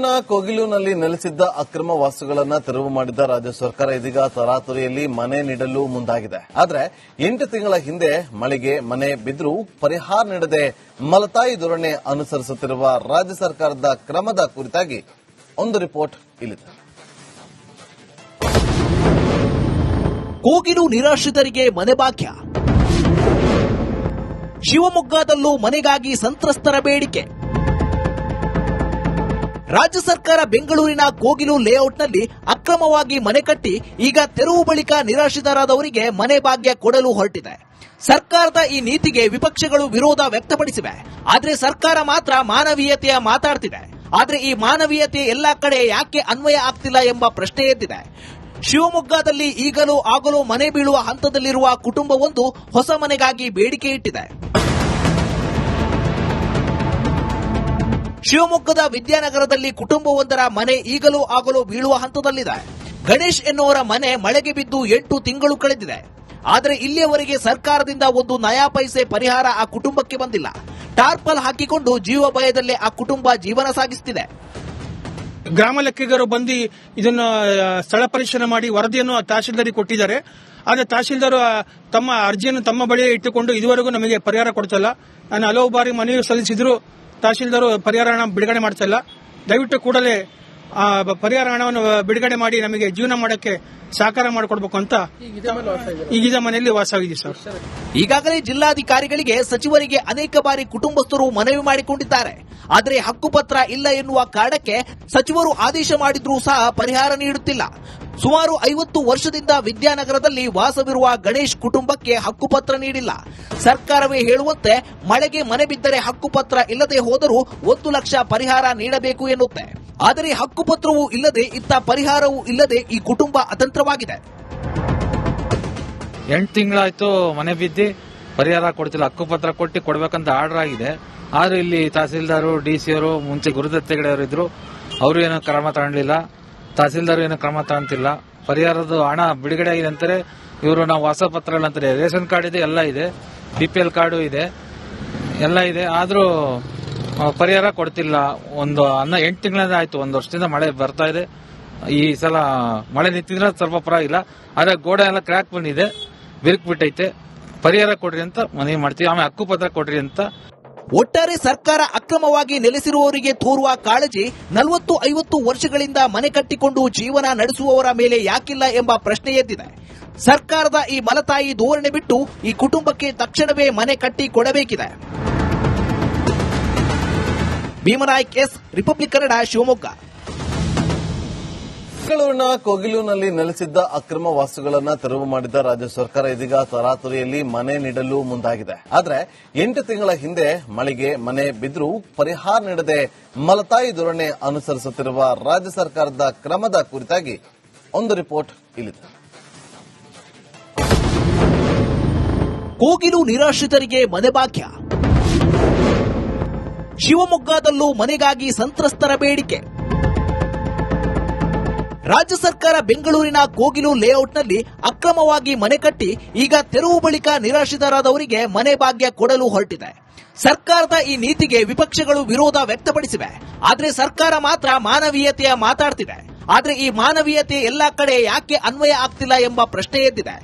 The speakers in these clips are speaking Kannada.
ಬೆಂಗಳೂರಿನ ಕೋಗಿಲುನಲ್ಲಿ ನೆಲೆಸಿದ್ದ ಅಕ್ರಮ ವಾಸ್ತುಗಳನ್ನು ತೆರವು ಮಾಡಿದ್ದ ರಾಜ್ಯ ಸರ್ಕಾರ ಇದೀಗ ತರಾತುರಿಯಲ್ಲಿ ಮನೆ ನೀಡಲು ಮುಂದಾಗಿದೆ. ಆದರೆ 8 ತಿಂಗಳ ಹಿಂದೆ ಮಳೆಗೆ ಮನೆ ಬಿದ್ದರೂ ಪರಿಹಾರ ನೀಡದೆ ಮಲತಾಯಿ ಧೋರಣೆ ಅನುಸರಿಸುತ್ತಿರುವ ರಾಜ್ಯ ಸರ್ಕಾರದ ಕ್ರಮದ ಕುರಿತಾಗಿ ಒಂದು ರಿಪೋರ್ಟ್ ಇಲ್ಲಿದೆ. ಕೋಗಿಲು ನಿರಾಶ್ರಿತರಿಗೆ ಮನೆ ಭಾಗ್ಯ. ಶಿವಮೊಗ್ಗದಲ್ಲೂ ಮನೆಗಾಗಿ ಸಂತ್ರಸ್ತರ ಬೇಡಿಕೆ. ರಾಜ್ಯ ಸರ್ಕಾರ ಬೆಂಗಳೂರಿನ ಕೋಗಿಲು ಲೇಔಟ್ನಲ್ಲಿ ಅಕ್ರಮವಾಗಿ ಮನೆ ಕಟ್ಟಿ ಈಗ ತೆರವು ಬಳಿಕ ನಿರಾಶ್ರಿತರಾದವರಿಗೆ ಮನೆ ಭಾಗ್ಯ ಕೊಡಲು ಹೊರಟಿದೆ. ಸರ್ಕಾರದ ಈ ನೀತಿಗೆ ವಿಪಕ್ಷಗಳು ವಿರೋಧ ವ್ಯಕ್ತಪಡಿಸಿವೆ. ಆದರೆ ಸರ್ಕಾರ ಮಾತ್ರ ಮಾನವೀಯತೆಯ ಮಾತಾಡ್ತಿದೆ. ಆದರೆ ಈ ಮಾನವೀಯತೆ ಎಲ್ಲಾ ಕಡೆ ಯಾಕೆ ಅನ್ವಯ ಆಗ್ತಿಲ್ಲ ಎಂಬ ಪ್ರಶ್ನೆ ಎದ್ದಿದೆ. ಶಿವಮೊಗ್ಗದಲ್ಲಿ ಈಗಲೂ ಆಗಲೂ ಮನೆ ಬೀಳುವ ಹಂತದಲ್ಲಿರುವ ಕುಟುಂಬವೊಂದು ಹೊಸ ಮನೆಗಾಗಿ ಬೇಡಿಕೆ ಇಟ್ಟಿದೆ. ಶಿವಮೊಗ್ಗದ ವಿದ್ಯಾನಗರದಲ್ಲಿ ಕುಟುಂಬವೊಂದರ ಮನೆ ಈಗಲೂ ಆಗಲೂ ಬೀಳುವ ಹಂತದಲ್ಲಿದೆ. ಗಣೇಶ್ ಎನ್ನುವರ ಮನೆ ಮಳೆಗೆ ಬಿದ್ದು 8 ತಿಂಗಳು ಕಳೆದಿದೆ. ಆದರೆ ಇಲ್ಲಿಯವರೆಗೆ ಸರ್ಕಾರದಿಂದ ಒಂದು ನಯಾ ಪೈಸೆ ಪರಿಹಾರ ಆ ಕುಟುಂಬಕ್ಕೆ ಬಂದಿಲ್ಲ. ಟಾರ್ಪಲ್ ಹಾಕಿಕೊಂಡು ಜೀವ ಭಯದಲ್ಲೇ ಆ ಕುಟುಂಬ ಜೀವನ ಸಾಗಿಸುತ್ತಿದೆ. ಗ್ರಾಮ ಲೆಕ್ಕಿಗರು ಬಂದು ಇದನ್ನು ಸ್ಥಳ ಪರಿಶೀಲನೆ ಮಾಡಿ ವರದಿಯನ್ನು ತಹಶೀಲ್ದಾರಿಗೆ ಕೊಟ್ಟಿದ್ದಾರೆ. ಆದರೆ ತಹಶೀಲ್ದಾರ್ ತಮ್ಮ ಅರ್ಜಿಯನ್ನು ತಮ್ಮ ಬಳಿಯೇ ಇಟ್ಟುಕೊಂಡು ಇದುವರೆಗೂ ನಮಗೆ ಪರಿಹಾರ ಕೊಡ್ತಿಲ್ಲ. ನಾನು ಹಲವು ಬಾರಿ ಮನವಿ ಸಲ್ಲಿಸಿದ್ರು ತಹಶೀಲ್ದಾರ್ ಪರಿಹಾರ ಹಣ ಬಿಡುಗಡೆ ಮಾಡ್ತಿಲ್ಲ. ದಯವಿಟ್ಟು ಕೂಡಲೇ ಪರಿಹಾರ ಹಣವನ್ನು ಬಿಡುಗಡೆ ಮಾಡಿ ನಮಗೆ ಜೀವನ ಮಾಡೋಕ್ಕೆ ಸಹಕಾರ ಮಾಡಿಕೊಡ್ಬೇಕು ಅಂತ ಈಗಿದ ಮನೆಯಲ್ಲಿ ವಾಸವಿದೆ ಸರ್. ಈಗಾಗಲೇ ಜಿಲ್ಲಾಧಿಕಾರಿಗಳಿಗೆ ಸಚಿವರಿಗೆ ಅನೇಕ ಬಾರಿ ಕುಟುಂಬಸ್ಥರು ಮನವಿ ಮಾಡಿಕೊಂಡಿದ್ದಾರೆ. ಆದರೆ ಹಕ್ಕುಪತ್ರ ಇಲ್ಲ ಎನ್ನುವ ಕಾರಣಕ್ಕೆ ಸಚಿವರು ಆದೇಶ ಮಾಡಿದ್ರೂ ಸಹ ಪರಿಹಾರ ನೀಡುತ್ತಿಲ್ಲ. ಸುಮಾರು 50 ವರ್ಷದಿಂದ ವಿದ್ಯಾನಗರದಲ್ಲಿ ವಾಸವಿರುವ ಗಣೇಶ್ ಕುಟುಂಬಕ್ಕೆ ಹಕ್ಕುಪತ್ರ ನೀಡಿಲ್ಲ. ಸರ್ಕಾರವೇ ಹೇಳುವಂತೆ ಮಳೆಗೆ ಮನೆ ಬಿದ್ದರೆ ಹಕ್ಕುಪತ್ರ ಇಲ್ಲದೆ ಹೋದರೂ 1 ಲಕ್ಷ ಪರಿಹಾರ ನೀಡಬೇಕು ಎನ್ನುತ್ತೆ. ಆದರೆ ಹಕ್ಕುಪತ್ರವೂ ಇಲ್ಲದೆ ಇತ್ತ ಪರಿಹಾರವೂ ಇಲ್ಲದೆ ಈ ಕುಟುಂಬ ಅತಂತ್ರವಾಗಿದೆ. 8 ತಿಂಗಳಾಯ್ತು ಮನೆ ಬಿದ್ದು ಪರಿಹಾರ ಕೊಡ್ತಿಲ್ಲ. ಹಕ್ಕುಪತ್ರ ಕೊಟ್ಟು ಕೊಡ್ಬೇಕಂತ ಆರ್ಡರ್ ಆಗಿದೆ. ಆದ್ರೆ ಇಲ್ಲಿ ತಹಸೀಲ್ದಾರು ಡಿಸಿ ಅವರು ಮುಂಚೆ ಗುರುದತ್ತೆಗಡೆಯವರು ಇದ್ರು, ಅವರು ಏನೋ ಕ್ರಮ ತಗೊಂಡಿಲ್ಲ. ತಹಸೀಲ್ದಾರ್ ಏನೋ ಕ್ರಮ ತಗೊಂತಿಲ್ಲ. ಪರಿಹಾರದ ಹಣ ಬಿಡುಗಡೆ ಆಗಿದೆ ಅಂತಾರೆ ಇವರು. ನಾವು ಹೊಸ ಪತ್ರ ಅಂತಾರೆ, ರೇಷನ್ ಕಾರ್ಡ್ ಇದೆ, ಎಲ್ಲ ಇದೆ, BPL ಕಾರ್ಡು ಇದೆ, ಎಲ್ಲ ಇದೆ. ಆದ್ರೂ ಪರಿಹಾರ ಕೊಡ್ತಿಲ್ಲ. 8 ತಿಂಗಳಿಂದ ಆಯ್ತು, 1 ವರ್ಷದಿಂದ ಮಳೆ ಬರ್ತಾ ಇದೆ. ಈ ಸಲ ಮಳೆ ನಿಂತಿದ್ರೆ ಸ್ವಲ್ಪ ಪರವಾಗಿಲ್ಲ. ಆದ್ರೆ ಗೋಡೆ ಎಲ್ಲ ಕ್ರ್ಯಾಕ್ ಬಂದಿದೆ, ಬಿರುಕು ಬಿಟ್ಟೈತೆ. ಪರಿಹಾರ ಕೊಡ್ರಿ ಅಂತ ಮನವಿ ಮಾಡ್ತೀವಿ. ಆಮೇಲೆ ಹಕ್ಕುಪತ್ರ ಕೊಡ್ರಿ ಅಂತ. ಒಟ್ಟಾರೆ ಸರ್ಕಾರ ಅಕ್ರಮವಾಗಿ ನೆಲೆಸಿರುವವರಿಗೆ ತೋರುವ ಕಾಳಜಿ 40-50 ವರ್ಷಗಳಿಂದ ಮನೆ ಕಟ್ಟಿಕೊಂಡು ಜೀವನ ನಡೆಸುವವರ ಮೇಲೆ ಯಾಕಿಲ್ಲ ಎಂಬ ಪ್ರಶ್ನೆ ಎದ್ದಿದೆ. ಸರ್ಕಾರದ ಈ ಮಲತಾಯಿ ಧೋರಣೆ ಬಿಟ್ಟು ಈ ಕುಟುಂಬಕ್ಕೆ ತಕ್ಷಣವೇ ಮನೆ ಕಟ್ಟಿ ಕೊಡಬೇಕಿದೆ. ಭೀಮನಾಯ್ಕ್ ಎಸ್, ರಿಪಬ್ಲಿಕ್ ಕನ್ನಡ, ಶಿವಮೊಗ್ಗ. ಬೆಂಗಳೂರಿನ ಕೋಗಿಲುನಲ್ಲಿ ನೆಲೆಸಿದ್ದ ಅಕ್ರಮ ವಾಸ್ತುಗಳನ್ನು ತೆರವು ಮಾಡಿದ್ದ ರಾಜ್ಯ ಸರ್ಕಾರ ಇದೀಗ ತರಾತುರಿಯಲ್ಲಿ ಮನೆ ನೀಡಲು ಮುಂದಾಗಿದೆ. ಆದರೆ 8 ತಿಂಗಳ ಹಿಂದೆ ಮಳೆಗೆ ಮನೆ ಬಿದ್ದರೂ ಪರಿಹಾರ ನೀಡದೆ ಮಲತಾಯಿ ಧೋರಣೆ ಅನುಸರಿಸುತ್ತಿರುವ ರಾಜ್ಯ ಸರ್ಕಾರದ ಕ್ರಮದ ಕುರಿತಾಗಿ ಒಂದು ರಿಪೋರ್ಟ್ ಇಲ್ಲಿದೆ. ಕೋಗಿಲು ನಿರಾಶ್ರಿತರಿಗೆ ಮನೆ ಭಾಗ್ಯ. ಶಿವಮೊಗ್ಗದಲ್ಲೂ ಮನೆಗಾಗಿ ಸಂತ್ರಸ್ತರ ಬೇಡಿಕೆ. ರಾಜ್ಯ ಸರ್ಕಾರ ಬೆಂಗಳೂರಿನ ಕೋಗಿಲು ಲೇಔಟ್ನಲ್ಲಿ ಅಕ್ರಮವಾಗಿ ಮನೆ ಕಟ್ಟಿ ಈಗ ತೆರವು ಬಳಿಕ ನಿರಾಶ್ರಿತರಾದವರಿಗೆ ಮನೆ ಭಾಗ್ಯ ಕೊಡಲು ಹೊರಟಿದೆ. ಸರ್ಕಾರದ ಈ ನೀತಿಗೆ ವಿಪಕ್ಷಗಳು ವಿರೋಧ ವ್ಯಕ್ತಪಡಿಸಿವೆ. ಆದರೆ ಸರ್ಕಾರ ಮಾತ್ರ ಮಾನವೀಯತೆಯ ಮಾತಾಡ್ತಿದೆ. ಆದರೆ ಈ ಮಾನವೀಯತೆ ಎಲ್ಲಾ ಕಡೆ ಯಾಕೆ ಅನ್ವಯ ಆಗ್ತಿಲ್ಲ ಎಂಬ ಪ್ರಶ್ನೆ ಎದ್ದಿದೆ.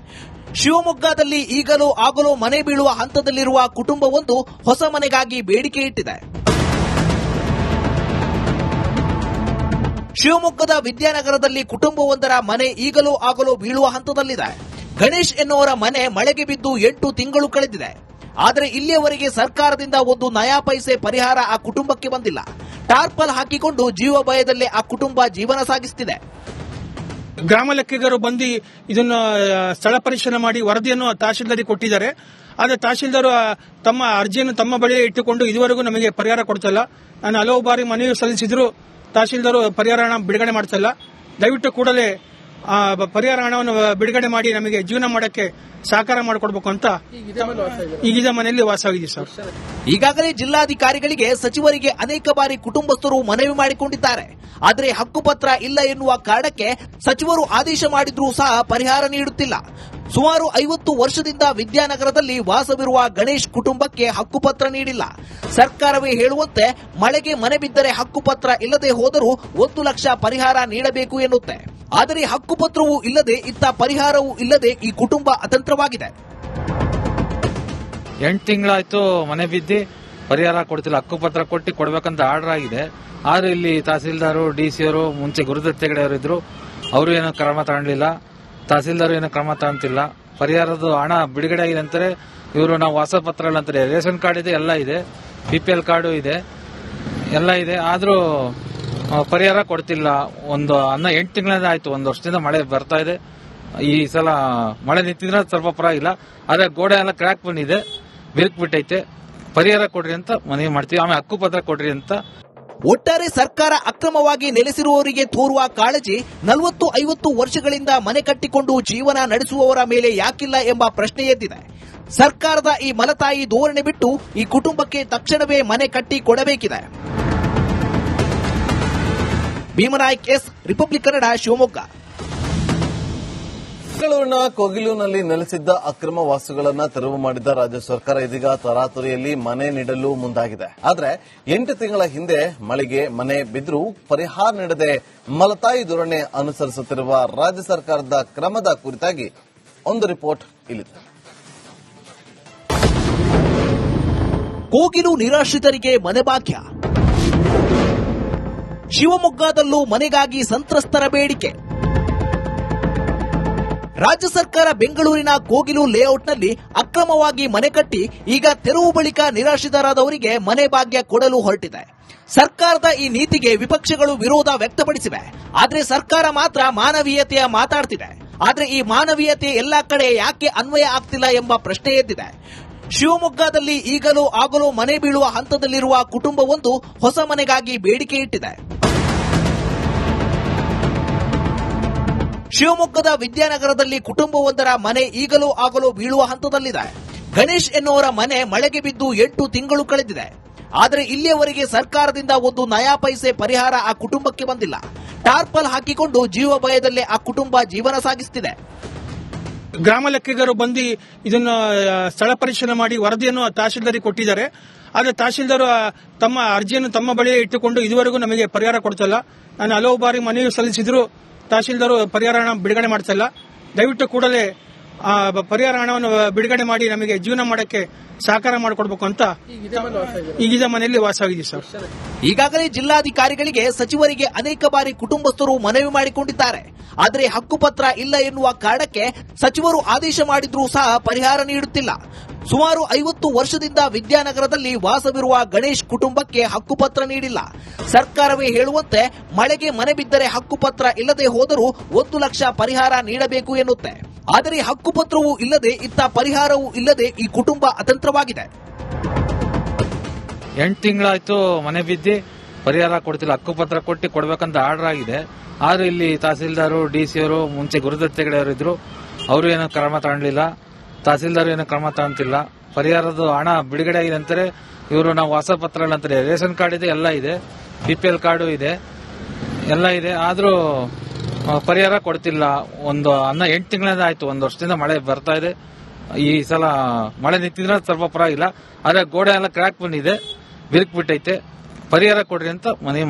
ಶಿವಮೊಗ್ಗದಲ್ಲಿ ಈಗಲೂ ಆಗಲೂ ಮನೆ ಬೀಳುವ ಹಂತದಲ್ಲಿರುವ ಕುಟುಂಬವೊಂದು ಹೊಸ ಮನೆಗಾಗಿ ಬೇಡಿಕೆ ಇಟ್ಟಿದೆ. ಶಿವಮೊಗ್ಗದ ವಿದ್ಯಾನಗರದಲ್ಲಿ ಕುಟುಂಬವೊಂದರ ಮನೆ ಈಗಲೂ ಆಗಲೂ ಬೀಳುವ ಹಂತದಲ್ಲಿದೆ. ಗಣೇಶ್ ಎನ್ನುವರ ಮನೆ ಮಳೆಗೆ ಬಿದ್ದು 8 ತಿಂಗಳು ಕಳೆದಿದೆ. ಆದರೆ ಇಲ್ಲಿಯವರೆಗೆ ಸರ್ಕಾರದಿಂದ ಒಂದು ನಯಾ ಪೈಸೆ ಪರಿಹಾರ ಆ ಕುಟುಂಬಕ್ಕೆ ಬಂದಿಲ್ಲ. ಟಾರ್ಪಲ್ ಹಾಕಿಕೊಂಡು ಜೀವ ಭಯದಲ್ಲೇ ಆ ಕುಟುಂಬ ಜೀವನ ಸಾಗಿಸುತ್ತಿದೆ. ಗ್ರಾಮ ಲೆಕ್ಕಿಗರು ಬಂದು ಇದನ್ನು ಸ್ಥಳ ಪರಿಶೀಲನೆ ಮಾಡಿ ವರದಿಯನ್ನು ತಹಶೀಲ್ದಾರಿಗೆ ಕೊಟ್ಟಿದ್ದಾರೆ. ಆದರೆ ತಹಶೀಲ್ದಾರ್ ತಮ್ಮ ಅರ್ಜಿಯನ್ನು ತಮ್ಮ ಬಳಿಯೇ ಇಟ್ಟುಕೊಂಡು ಇದುವರೆಗೂ ನಮಗೆ ಪರಿಹಾರ ಕೊಡ್ತಿಲ್ಲ. ನಾನು ಹಲವು ಬಾರಿ ಮನವಿ ಸಲ್ಲಿಸಿದ್ರು ತಹಶೀಲ್ದಾರ್ ಪರಿಹಾರ ಹಣ ಬಿಡುಗಡೆ ಮಾಡ್ತಿಲ್ಲ. ದಯವಿಟ್ಟು ಕೂಡಲೇ ಪರಿಹಾರ ಹಣವನ್ನು ಬಿಡುಗಡೆ ಮಾಡಿ ನಮಗೆ ಜೀವನ ಮಾಡೋಕ್ಕೆ ಸಹಕಾರ ಮಾಡಿಕೊಡ್ಬೇಕು ಅಂತ ಈಗಿದ ಮನೆಯಲ್ಲಿ ವಾಸವಿದೆ ಸರ್. ಈಗಾಗಲೇ ಜಿಲ್ಲಾಧಿಕಾರಿಗಳಿಗೆ ಸಚಿವರಿಗೆ ಅನೇಕ ಬಾರಿ ಕುಟುಂಬಸ್ಥರು ಮನವಿ ಮಾಡಿಕೊಂಡಿದ್ದಾರೆ. ಆದರೆ ಹಕ್ಕುಪತ್ರ ಇಲ್ಲ ಎನ್ನುವ ಕಾರಣಕ್ಕೆ ಸಚಿವರು ಆದೇಶ ಮಾಡಿದ್ರೂ ಸಹ ಪರಿಹಾರ ನೀಡುತ್ತಿಲ್ಲ. ಸುಮಾರು 50 ವರ್ಷದಿಂದ ವಿದ್ಯಾನಗರದಲ್ಲಿ ವಾಸವಿರುವ ಗಣೇಶ್ ಕುಟುಂಬಕ್ಕೆ ಹಕ್ಕುಪತ್ರ ನೀಡಿಲ್ಲ. ಸರ್ಕಾರವೇ ಹೇಳುವಂತೆ ಮಳೆಗೆ ಮನೆ ಬಿದ್ದರೆ ಹಕ್ಕುಪತ್ರ ಇಲ್ಲದೆ ಹೋದರೂ 1 ಲಕ್ಷ ಪರಿಹಾರ ನೀಡಬೇಕು ಎನ್ನುತ್ತೆ. ಆದರೆ ಹಕ್ಕುಪತ್ರವೂ ಇಲ್ಲದೆ ಇತ್ತ ಪರಿಹಾರವೂ ಇಲ್ಲದೆ ಈ ಕುಟುಂಬ ಅತಂತ್ರವಾಗಿದೆ. 8 ತಿಂಗಳಾಯ್ತು ಮನೆ ಬಿದ್ದು ಪರಿಹಾರ ಕೊಡ್ತಿಲ್ಲ. ಹಕ್ಕುಪತ್ರ ಕೊಟ್ಟು ಕೊಡ್ಬೇಕಂತ ಆರ್ಡರ್ ಆಗಿದೆ. ಆದ್ರೆ ಇಲ್ಲಿ ತಹಸೀಲ್ದಾರು ಡಿಸಿ ಅವರು ಮುಂಚೆ ಗುರುದತ್ ಹೆಗಡೆ ಅವರು ಇದ್ರು, ಅವರು ಏನೋ ಕ್ರಮ ತಗೊಂಡಿಲ್ಲ. ತಹಸೀಲ್ದಾರ್ ಏನೋ ಕ್ರಮ ತಗೊಂತಿಲ್ಲ. ಪರಿಹಾರದ ಹಣ ಬಿಡುಗಡೆ ಆಗಿದೆ ಅಂತಾರೆ. ಇವರು ನಾವು ಹೊಸ ಪತ್ರ ಅಂತಾರೆ. ರೇಷನ್ ಕಾರ್ಡ್ ಇದೆ, ಎಲ್ಲ ಇದೆ, BPL ಕಾರ್ಡು ಇದೆ, ಎಲ್ಲ ಇದೆ. ಆದ್ರೂ ಪರಿಹಾರ ಕೊಡ್ತಿಲ್ಲ. 8 ತಿಂಗಳಿಂದ ಆಯ್ತು. 1 ವರ್ಷದಿಂದ ಮಳೆ ಬರ್ತಾ ಇದೆ. ಈ ಸಲ ಮಳೆ ನಿಂತಿದ್ರೆ ಸ್ವಲ್ಪ ಪರವಾಗಿಲ್ಲ. ಆದ್ರೆ ಗೋಡೆ ಎಲ್ಲ ಕ್ರ್ಯಾಕ್ ಬಂದಿದೆ, ಬಿರುಕು ಬಿಟ್ಟೈತೆ. ಪರಿಹಾರ ಕೊಡ್ರಿ ಅಂತ ಮನವಿ ಮಾಡ್ತೀವಿ. ಆಮೇಲೆ ಹಕ್ಕುಪತ್ರ ಕೊಡ್ರಿ ಅಂತ. ಒಟ್ಟಾರೆ ಸರ್ಕಾರ ಅಕ್ರಮವಾಗಿ ನೆಲೆಸಿರುವವರಿಗೆ ತೋರುವ ಕಾಳಜಿ 40-50 ವರ್ಷಗಳಿಂದ ಮನೆ ಕಟ್ಟಿಕೊಂಡು ಜೀವನ ನಡೆಸುವವರ ಮೇಲೆ ಯಾಕಿಲ್ಲ ಎಂಬ ಪ್ರಶ್ನೆ ಎದ್ದಿದೆ. ಸರ್ಕಾರದ ಈ ಮಲತಾಯಿ ಧೋರಣೆ ಬಿಟ್ಟು ಈ ಕುಟುಂಬಕ್ಕೆ ತಕ್ಷಣವೇ ಮನೆ ಕಟ್ಟಿ ಕೊಡಬೇಕಿದೆ. ಭೀಮನಾಯ್ಕ್ ಎಸ್, ರಿಪಬ್ಲಿಕ್ ಕನ್ನಡ, ಶಿವಮೊಗ್ಗ. ಬೆಂಗಳೂರಿನ ಕೋಗಿಲುನಲ್ಲಿ ನೆಲೆಸಿದ್ದ ಅಕ್ರಮ ವಾಸ್ತುಗಳನ್ನು ತೆರವು ಮಾಡಿದ್ದ ರಾಜ್ಯ ಸರ್ಕಾರ ಇದೀಗ ತರಾತುರಿಯಲ್ಲಿ ಮನೆ ನೀಡಲು ಮುಂದಾಗಿದೆ. ಆದರೆ 8 ತಿಂಗಳ ಹಿಂದೆ ಮಳೆಗೆ ಮನೆ ಬಿದ್ದರೂ ಪರಿಹಾರ ನೀಡದೆ ಮಲತಾಯಿ ಧೋರಣೆ ಅನುಸರಿಸುತ್ತಿರುವ ರಾಜ್ಯ ಸರ್ಕಾರದ ಕ್ರಮದ ಕುರಿತಾಗಿ ಒಂದು ರಿಪೋರ್ಟ್ ಇಲ್ಲಿದೆ. ಕೋಗಿಲು ನಿರಾಶ್ರಿತರಿಗೆ ಮನೆ ಭಾಗ್ಯ. ಶಿವಮೊಗ್ಗದಲ್ಲೂ ಮನೆಗಾಗಿ ಸಂತ್ರಸ್ತರ ಬೇಡಿಕೆ. ರಾಜ್ಯ ಸರ್ಕಾರ ಬೆಂಗಳೂರಿನ ಕೋಗಿಲು ಲೇಔಟ್ನಲ್ಲಿ ಅಕ್ರಮವಾಗಿ ಮನೆ ಕಟ್ಟಿ ಈಗ ತೆರವು ಬಳಿಕ ನಿರಾಶ್ರಿತರಾದವರಿಗೆ ಮನೆ ಭಾಗ್ಯ ಕೊಡಲು ಹೊರಟಿದೆ. ಸರ್ಕಾರದ ಈ ನೀತಿಗೆ ವಿಪಕ್ಷಗಳು ವಿರೋಧ ವ್ಯಕ್ತಪಡಿಸಿವೆ. ಆದರೆ ಸರ್ಕಾರ ಮಾತ್ರ ಮಾನವೀಯತೆಯ ಮಾತಾಡ್ತಿದೆ. ಆದರೆ ಈ ಮಾನವೀಯತೆ ಎಲ್ಲಾ ಕಡೆ ಯಾಕೆ ಅನ್ವಯ ಆಗ್ತಿಲ್ಲ ಎಂಬ ಪ್ರಶ್ನೆ ಎದ್ದಿದೆ. ಶಿವಮೊಗ್ಗದಲ್ಲಿ ಈಗಲೂ ಆಗಲೂ ಮನೆ ಬೀಳುವ ಹಂತದಲ್ಲಿರುವ ಕುಟುಂಬವೊಂದು ಹೊಸ ಮನೆಗಾಗಿ ಬೇಡಿಕೆ ಇಟ್ಟಿದೆ. ಶಿವಮೊಗ್ಗದ ವಿದ್ಯಾನಗರದಲ್ಲಿ ಕುಟುಂಬವೊಂದರ ಮನೆ ಈಗಲೂ ಆಗಲೂ ಬೀಳುವ ಹಂತದಲ್ಲಿದೆ. ಗಣೇಶ್ ಎನ್ನುವರ ಮನೆ ಮಳೆಗೆ ಬಿದ್ದು 8 ತಿಂಗಳು ಕಳೆದಿದೆ. ಆದರೆ ಇಲ್ಲಿಯವರೆಗೆ ಸರ್ಕಾರದಿಂದ 1 ನಯಾ ಪೈಸೆ ಪರಿಹಾರ ಆ ಕುಟುಂಬಕ್ಕೆ ಬಂದಿಲ್ಲ. ಟಾರ್ಪಲ್ ಹಾಕಿಕೊಂಡು ಜೀವ ಭಯದಲ್ಲೇ ಆ ಕುಟುಂಬ ಜೀವನ ಸಾಗಿಸುತ್ತಿದೆ. ಗ್ರಾಮ ಲೆಕ್ಕಿಗರು ಬಂದು ಇದನ್ನ ಸ್ಥಳ ಪರಿಶೀಲನೆ ಮಾಡಿ ವರದಿಯನ್ನು ತಹಶೀಲ್ದಾರಿಗೆ ಕೊಟ್ಟಿದ್ದಾರೆ. ಆದರೆ ತಹಶೀಲ್ದಾರ್ ತಮ್ಮ ಅರ್ಜಿಯನ್ನು ತಮ್ಮ ಬಳಿಯೇ ಇಟ್ಟುಕೊಂಡು ಇದುವರೆಗೂ ನಮಗೆ ಪರಿಹಾರ ಕೊಡ್ತಿಲ್ಲ. ನಾನು ಹಲವು ಬಾರಿ ಮನವಿ ಸಲ್ಲಿಸಿದ್ರು, ತಹಶೀಲ್ದಾರ್ ಪರಿಹಾರ ಹಣ ಬಿಡುಗಡೆ ಮಾಡ್ತಿಲ್ಲ. ದಯವಿಟ್ಟು ಕೂಡಲೇ ಪರಿಹಾರ ಹಣವನ್ನು ಬಿಡುಗಡೆ ಮಾಡಿ ನಮಗೆ ಜೀವನ ಮಾಡಕ್ಕೆ ಸಹಕಾರ ಮಾಡಿಕೊಡ್ಬೇಕು ಅಂತ ಈಗಿದ ಮನೆಯಲ್ಲಿ ವಾಸವಾಗಿದ್ದೀವಿ ಸರ್. ಈಗಾಗಲೇ ಜಿಲ್ಲಾಧಿಕಾರಿಗಳಿಗೆ, ಸಚಿವರಿಗೆ ಅನೇಕ ಬಾರಿ ಕುಟುಂಬಸ್ಥರು ಮನವಿ ಮಾಡಿಕೊಂಡಿದ್ದಾರೆ. ಆದರೆ ಹಕ್ಕುಪತ್ರ ಇಲ್ಲ ಎನ್ನುವ ಕಾರಣಕ್ಕೆ ಸಚಿವರು ಆದೇಶ ಮಾಡಿದ್ರೂ ಸಹ ಪರಿಹಾರ ನೀಡುತ್ತಿಲ್ಲ. ಸುಮಾರು 50 ವರ್ಷದಿಂದ ವಿದ್ಯಾನಗರದಲ್ಲಿ ವಾಸವಿರುವ ಗಣೇಶ್ ಕುಟುಂಬಕ್ಕೆ ಹಕ್ಕುಪತ್ರ ನೀಡಿಲ್ಲ. ಸರ್ಕಾರವೇ ಹೇಳುವಂತೆ ಮಳೆಗೆ ಮನೆ ಬಿದ್ದರೆ ಹಕ್ಕುಪತ್ರ ಇಲ್ಲದೆ ಹೋದರೂ 1 ಲಕ್ಷ ಪರಿಹಾರ ನೀಡಬೇಕು ಎನ್ನುತ್ತೆ. ಆದರೆ ಹಕ್ಕುಪತ್ರವೂ ಇಲ್ಲದೆ ಇತ್ತ ಪರಿಹಾರವೂ ಇಲ್ಲದೆ ಈ ಕುಟುಂಬ ಅತಂತ್ರವಾಗಿದೆ. 8 ತಿಂಗಳಾಯ್ತು ಮನೆ ಬಿದ್ದು ಪರಿಹಾರ ಕೊಡ್ತಿಲ್ಲ. ಹಕ್ಕುಪತ್ರ ಕೊಟ್ಟು ಕೊಡ್ಬೇಕಂತ ಆರ್ಡರ್ ಆಗಿದೆ. ಆದ್ರೆ ಇಲ್ಲಿ ತಹಸೀಲ್ದಾರು ಡಿಸಿ ಅವರು ಮುಂಚೆ ಗುರುದತ್ ಹೆಗಡೆ ಅವರು ಇದ್ರು, ಅವರು ಏನೋ ಕ್ರಮ ತಗೊಂಡಿಲ್ಲ. ತಹಸೀಲ್ದಾರ್ ಏನೋ ಕ್ರಮ ತಗೊಂತಿಲ್ಲ. ಪರಿಹಾರದ ಹಣ ಬಿಡುಗಡೆ ಆಗಿದೆ ಅಂತಾರೆ. ಇವರು ನಾವು ಹೊಸ ಪತ್ರ ಅಂತಾರೆ. ರೇಷನ್ ಕಾರ್ಡ್ ಇದೆ, ಎಲ್ಲ ಇದೆ, BPL ಕಾರ್ಡು ಇದೆ, ಎಲ್ಲ ಇದೆ. ಆದ್ರೂ ಪರಿಹಾರ ಕೊಡ್ತಿಲ್ಲ. 8 ತಿಂಗಳಿಂದ ಆಯ್ತು. 1 ವರ್ಷದಿಂದ ಮಳೆ ಬರ್ತಾ ಇದೆ. ಈ ಸಲ ಮಳೆ ನಿಂತಿದ್ರೆ ಸ್ವಲ್ಪ ಪರವಾಗಿಲ್ಲ. ಆದ್ರೆ ಗೋಡೆ ಎಲ್ಲ ಕ್ರ್ಯಾಕ್ ಬಂದಿದೆ, ಬಿರುಕು ಬಿಟ್ಟೈತೆ. ಪರಿಹಾರ ಕೊಡ್ರಿ ಅಂತ ಮನವಿ